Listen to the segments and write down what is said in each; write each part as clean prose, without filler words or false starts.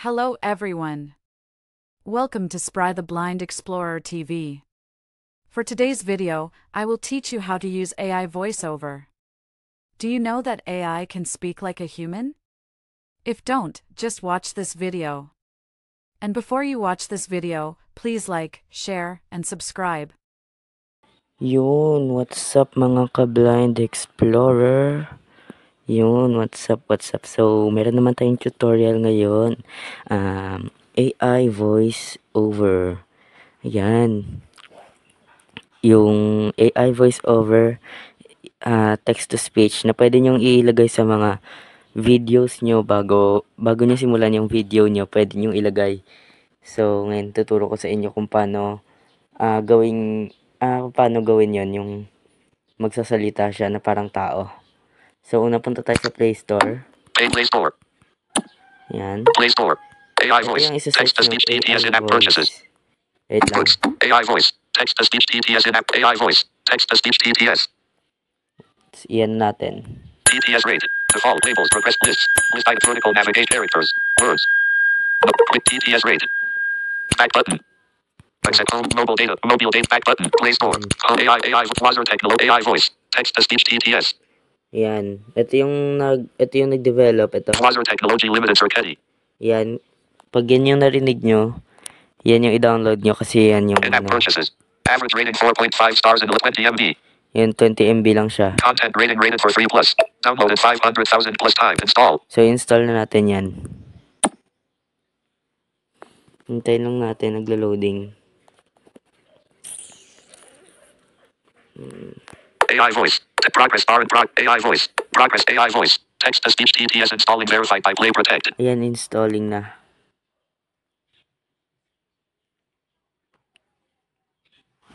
Hello everyone. Welcome to Spry the Blind Explorer TV. For today's video, I will teach you how to use AI voiceover. Do you know that AI can speak like a human? If don't, just watch this video. And before you watch this video, please like, share, and subscribe. Yun, what's up mga ka-blind explorer? Yun, what's up? So, meron naman tayong tutorial ngayon. AI voice over. Ayan. Yung AI voice over, text to speech na pwede nyong ilagay sa mga videos nyo bago nyo simulan yung video nyo, pwede nyong ilagay. So, ngayon tuturo ko sa inyo kung paano gawin yon, yung magsasalita siya na parang tao. So, una punta tayo sa Play Store. Play Store. Yan. Play Store. AI Ito voice. yung Text to speech TTS in app purchases. Wait lang. AI voice. Text to speech TTS in app. AI voice. Text to speech TTS. Iyan natin. TTS rate. Default labels. Progress lists. List item vertical navigate characters. Words. Quick TTS rate. Back button. Accept home mobile data. Mobile data back button. Play Store. AI Wazir Techno AI voice. Text to speech TTS. Yan. Ito yung nag-develop ito. Wazir Technology Limited Circuity. Yan. Pag yan yung narinig nyo, yan yung i-download nyo kasi yan yung In-app purchases. Average rating 4.5 stars and 20 MB. Yan, 20 MB lang siya. Content rating rated for 3+. Downloaded 500,000 plus time. Install. So, install na natin yan. Hintayin lang natin, naglo-loading. AI voice. Progress bar and AI voice. Progress AI voice. Text to speech TTS installing verified by Play Protect. Ayan, installing na.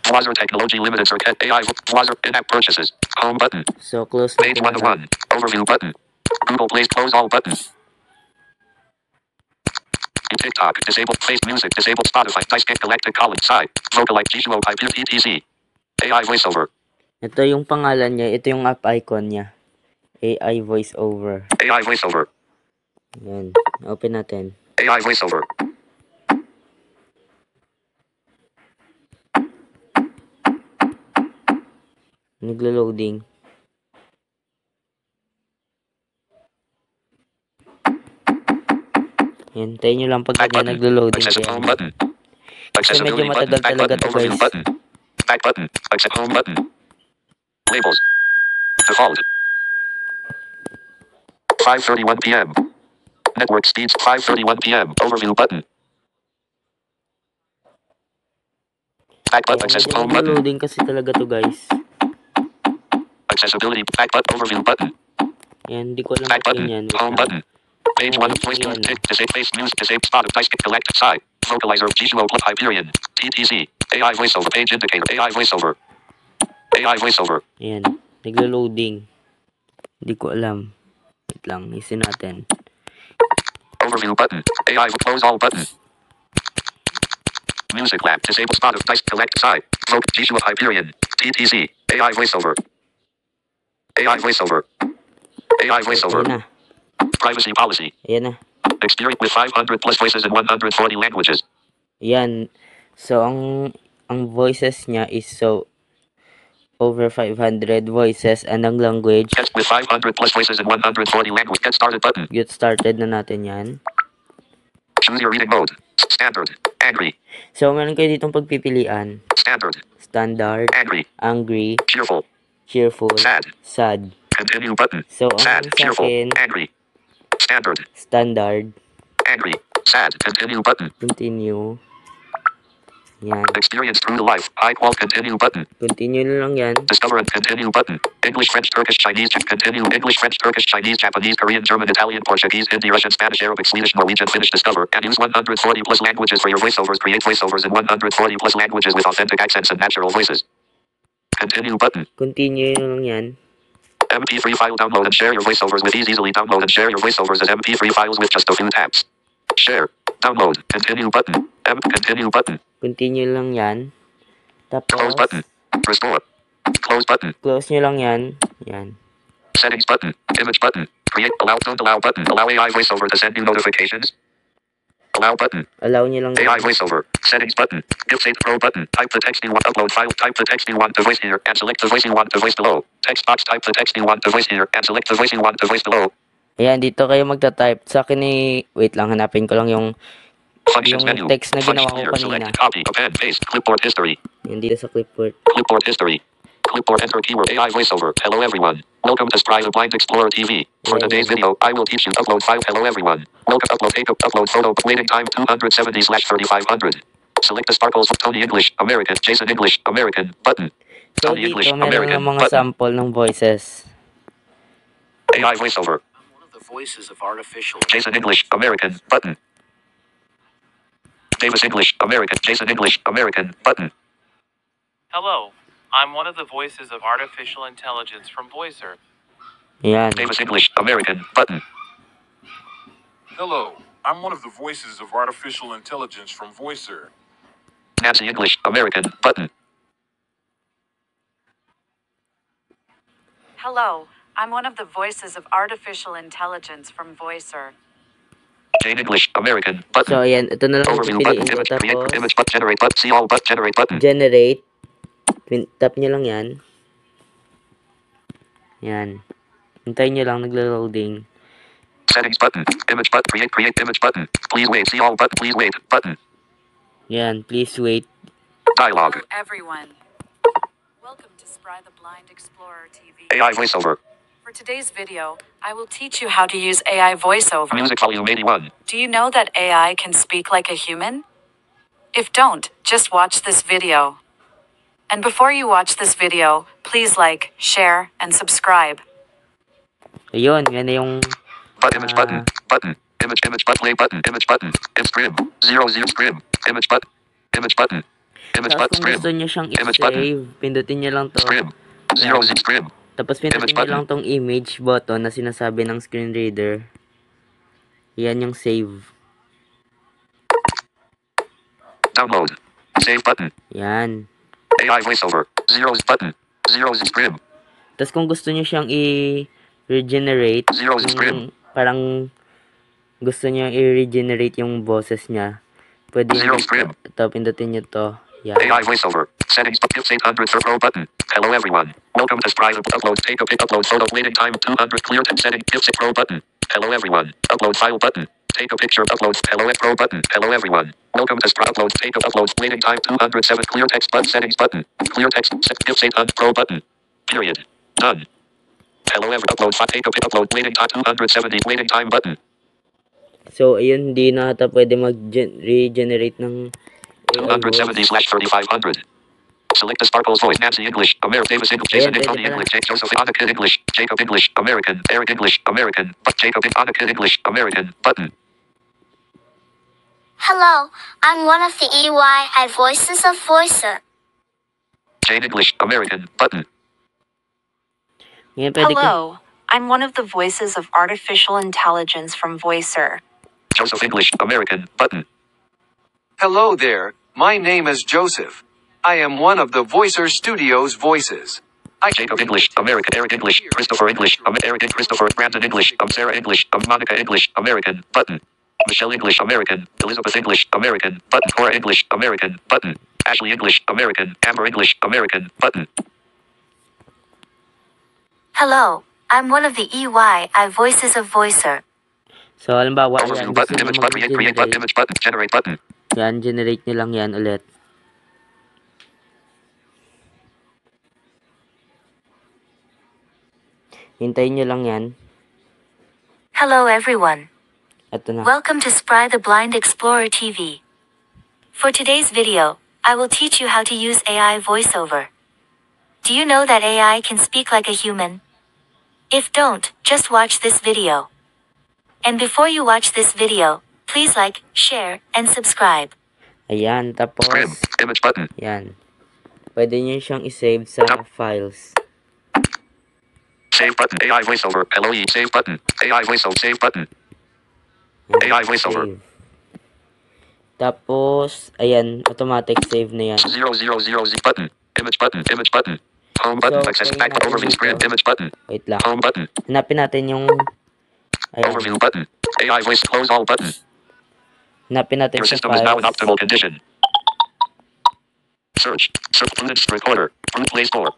Wazir Technology Limited Circuit AI Wazir in-app purchases. Home button. So, close Page 1 of 1. Overview button. Google Play close all buttons. TikTok disable face music disable Spotify Dice Galactic Column side Vocalite G2O Pipe ETC. AI voiceover. Ito yung pangalan niya, ito yung app icon niya. AI voiceover. AI voiceover. Yan. Open natin. AI voiceover. Naglo-loading. Yan, tayo nyo lang pag ganyan naglo-loading. Access home button. Kasi medyo matagal talaga to, guys. Back button. Access home button. Labels. Default. 5:31 p.m. Network speeds 5:31 p.m. Overview button. Back button. Access home button. Loading kasi talaga to, guys. Accessibility. Back button. Overview button. Yan, hindi ko alam back button. yan. Home button. Page 1. Voice news. Disable face news. Disable spot of Dice Galactic side. Vocalizer G2O Hyperion. TTC. AI voiceover. Page indicator. AI voiceover. AI voiceover. Yan. Naglo-loading. Hindi ko alam. Wait lang. Isin natin. Overview button. AI close all button. Music lab. Disable spot of Dice Galactic side. Voc G2O Hyperion. TTC. AI voiceover. AI voiceover. AI voiceover. Ayan na. Privacy policy. Ayan na. Experience with 500 plus voices in 140 languages. Yan. So, ang voices niya is so over 500 voices. Anong language? Get with 500 plus voices in 140 languages. Get started button. Get started na natin yan. Choose your reading mode. Standard. Angry. So, meron kayo ditong pagpipilian. Standard. Standard. Angry. Angry. Cheerful. Cheerful. Sad. Sad. Continue button. So, sad. Sa Cheerful. akin, Angry. Standard. Standard. Angry. Sad. Continue button. Continue. Yan. Experience through the life. High quality. Continue button. Continue na lang yan. Discover and continue button. English, French, Turkish, Chinese. Continue. English, French, Turkish, Chinese, Japanese, Korean, German, Italian, Portuguese, Hindi, Russian, Spanish, Arabic, Swedish, Norwegian, Finnish. Discover and use 140 plus languages for your voiceovers. Create voiceovers in 140 plus languages with authentic accents and natural voices. Continue button. Continue na lang yan. MP3 file download and share your voiceovers with ease. Easily download and share your voiceovers as MP3 files with just a few taps. Share. Download. Continue button. Continue button. Continue lang yan. Tapos, Close button. Restore. Close button. Close nyo lang yan. Yan. Settings button. Image button. Create. Allow. Don't allow button. Allow AI voiceover to send you notifications. Allow button. Allow nyo lang AI yan. voiceover. Settings button. Give save pro button. Type the text you want. Upload file. Type the text you want to voice here and select the voice you want to voice below. Text box. Type the text you want to voice here and select the voice you want to voice below. Ayan, dito kayo magta-type. Sa akin wait lang, hanapin ko lang yung Functions menu. text na ginawa ko Function here. kanina. Select copy. Append. Paste. Clipboard history. Yan dito sa clipboard. Clipboard history. Clipboard enter keyword AI voiceover. Hello everyone. Welcome to Spry the Blind Explorer TV. For today's video, I will teach you to upload file. Hello everyone. Welcome upload take up upload photo. Waiting time 270/3500. Select the sparkles of Tony English, American, Jason English, American, button. So Tony dito English, meron American, ng mga button. sample ng voices. AI voiceover. One of the voices of artificial Jason English, American, button. Davis English, American, Jason English, American, button. Hello, I'm one of the voices of artificial intelligence from VoiceR. Ayan. Davis English, American, button. Hello, I'm one of the voices of artificial intelligence from VoiceR. Nancy English, American, button. Hello, I'm one of the voices of artificial intelligence from VoiceR. Jane English, American, button. So ayan, ito na lang yung Overview button, pipiliin ko. image, create, Tapos, image, but generate, but see all, but generate button. generate. Tap nyo lang yan. Yan. Hintayin nyo lang, naglo-loading. Settings button, image, but create, image button. Please wait, see all, but please wait, button. Yan, please wait. Dialogue, Hello, everyone. Welcome to Spry the Blind Explorer TV. AI voiceover, For today's video, I will teach you how to use AI voiceover. music volume 81. Do you know that AI can speak like a human? If don't, just watch this video. And before you watch this video, please like, share, and subscribe. Ayun, yan na yung... But image button, button, image, but play button, image button, scrim, 00 scrim, image button, image button, image Tapos button, kung scrim, gusto nyo siyang Image button. i-save, pindutin nyo lang to. scrim, 00 scrim, Tapos pindutin Image nyo button. lang tong image button na sinasabi ng screen reader. Yan yung save. download, save button, Yan. AI voiceover, zeros button, 00 scrim, Tapos kung gusto nyo siyang i-regenerate, Zero scrim. parang gusto nyo i-regenerate yung boses niya, pwede Zero nyo scrim. ito, pindutin nyo to. Yan. AI voiceover, settings, but gives 800 for pro button. Hello everyone. Welcome to Spry the upload, take a pic, upload photo, waiting time 200, clear text setting, gives it pro button. Hello everyone. Upload file button. Take a picture, upload, hello pro button. Hello everyone. Welcome to Spry upload, take a upload, waiting time 207, clear text button, settings button. Clear text, set, gives 800 pro button. Period. Done. Hello everyone. Upload file, take a pic, upload, waiting time 270, waiting time button. So, ayun, hindi na ata pwede mag-regenerate ng AI voice. 270/3500. Select the Sparkles voice. Nancy English, American, Davis English, Jason Pwede Tony pala. English, Jake Joseph, Annika English, Jacob English, American, Eric English, American, but Jacob Annika English, American, button. Hello, I'm one of the EYI voices of VoiceR. Jane English, American, button. Ngayon, pwede ko, Hello, I'm one of the voices of artificial intelligence from VoiceR. Joseph English, American, button. Hello there, my name is Joseph. I am one of the VoiceR Studios voices. I can Jacob English, American, Eric English, Christopher English, Eric and Christopher, Brandon English, Sarah English, Monica English, American, button. Michelle English, American, Elizabeth English, American, button. Cora English, American, button. Ashley English, American, Amber English, American, button. Hello, I'm one of the EYI voices of VoiceR. so, halimbawa, Overview ayan, button, gusto nyo image button, create button, mag-generate. image button, generate button. Yan, generate nyo lang yan ulit. Hintayin nyo lang yan. Hello everyone. Ito na. Welcome to Spry the Blind Explorer TV. For today's video, I will teach you how to use AI voiceover. Do you know that AI can speak like a human? If don't, just watch this video. And before you watch this video, please like, share, and subscribe. Ayan, tapos, Scrim, image button. yan. Pwede nyo siyang isave sa files. Save button, AI voiceover, LOE, save button, AI voiceover, save button. Yan, AI voiceover. save. Tapos, ayan, automatic save na yan. 000 button, image button, image button. Home button, So, access kung back, natin overview dito- screen, image button, Wait lang. home button, Hanapin natin yung, ayan, overview button, AI voice, close all button. Hanapin natin Your sa system is now in files. optimal condition. Search. Search. Recorder. Play Store.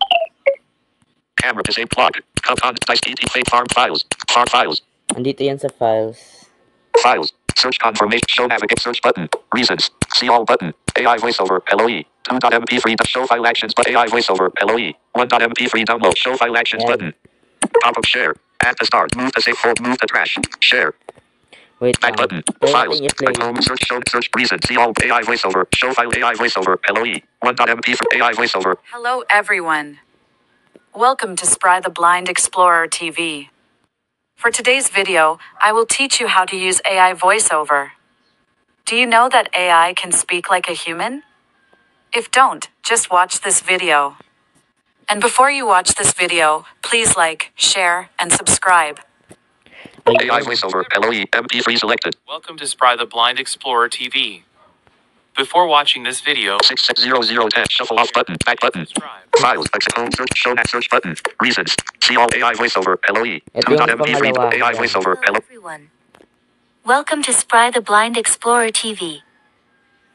Camera to save plug. Dice fake farm files. Farm files. Andito yan sa files. Files. Search confirmation. Show navigate. Search button. Reasons. See all button. AI voiceover. LOE. 2.mp3. Show file actions. But AI voiceover. LOE. 1.mp3 download. Show file actions Yan. button. Pop up share. Add to start. Move to save fold. Move to trash. Share. Wait Back lang. button. Try Files. natin i-play. Back home. Search. Show. Search. Reason. See all. AI voiceover. Show file. AI voiceover. LOE. 1.mp3. AI voiceover. Hello everyone. Welcome to Spry the Blind Explorer TV. For today's video, I will teach you how to use AI voiceover. Do you know that AI can speak like a human? If don't, just watch this video. And before you watch this video, please like, share, and subscribe. AI voiceover. LOE. MP3 selected. Welcome to Spry the Blind Explorer TV. Before watching this video, 660010. Shuffle off button. Back button. subscribe. Files. Exit home. Search. Show that search button. Reasons. See all AI voiceover. LOE. Ito yung 2.mp3. pangalawa. AI voiceover. Hello everyone. Welcome to Spry the Blind Explorer TV.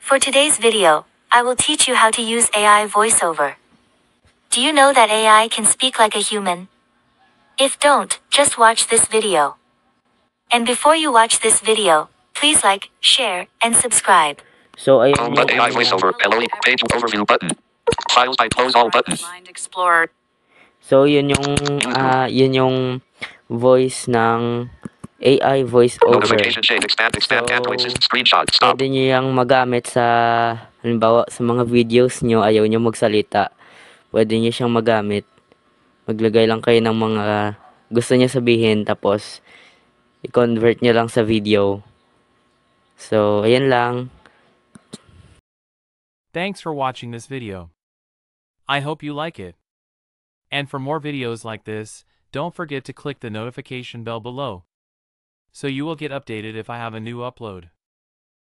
For today's video, I will teach you how to use AI voiceover. Do you know that AI can speak like a human? If don't, just watch this video. And before you watch this video, please like, share, and subscribe. So, ayun Home yung button. AI voiceover. LOE. Page overview button. Files. I close all buttons. Blind Explorer. So, yun yung voice ng AI voice over. Notification shade. Expand. So, Android system. Screenshot. Stop. Pwede nyo yung magamit sa, halimbawa, sa mga videos nyo, ayaw nyo magsalita. Pwede nyo siyang magamit. Maglagay lang kayo ng mga gusto nyo sabihin, tapos i-convert nyo lang sa video. So, ayan lang. Thanks for watching this video. I hope you like it. And for more videos like this, don't forget to click the notification bell below, so you will get updated if I have a new upload.